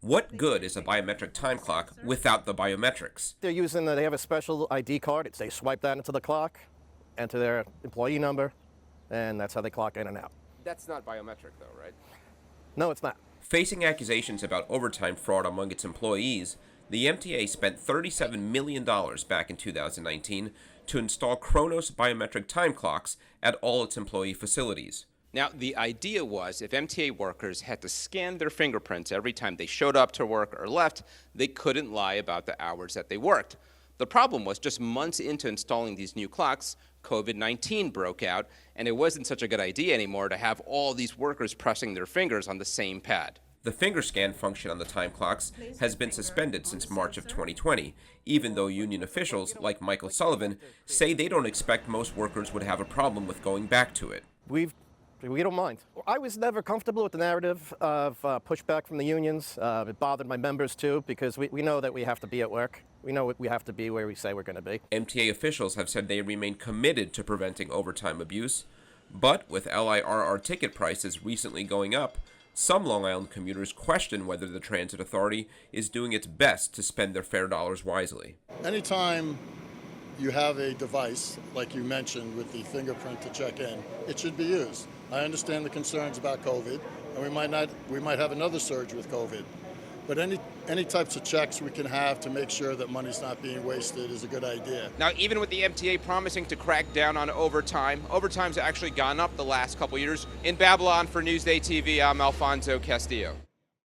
What good is a biometric time clock without the biometrics? They have a special ID card. They swipe that into the clock, enter their employee number, and that's how they clock in and out. That's not biometric though, right? No, it's not. Facing accusations about overtime fraud among its employees, the MTA spent $37 million back in 2019 to install Kronos biometric time clocks at all its employee facilities. Now, the idea was if MTA workers had to scan their fingerprints every time they showed up to work or left, they couldn't lie about the hours that they worked. The problem was just months into installing these new clocks, COVID-19 broke out, and it wasn't such a good idea anymore to have all these workers pressing their fingers on the same pad. The finger scan function on the time clocks has been suspended since March of 2020, even though union officials like Michael Sullivan say they don't expect most workers would have a problem with going back to it. We don't mind. I was never comfortable with the narrative of pushback from the unions. It bothered my members too, because we know that we have to be at work. We know we have to be where we say we're going to be. MTA officials have said they remain committed to preventing overtime abuse, but with LIRR ticket prices recently going up, some Long Island commuters question whether the transit authority is doing its best to spend their fare dollars wisely. Anytime you have a device, like you mentioned, with the fingerprint to check in, it should be used. I understand the concerns about COVID, and we might have another surge with COVID. But any types of checks we can have to make sure that money's not being wasted is a good idea. Now, even with the MTA promising to crack down on overtime's actually gone up the last couple years. In Babylon for Newsday TV, I'm Alfonso Castillo.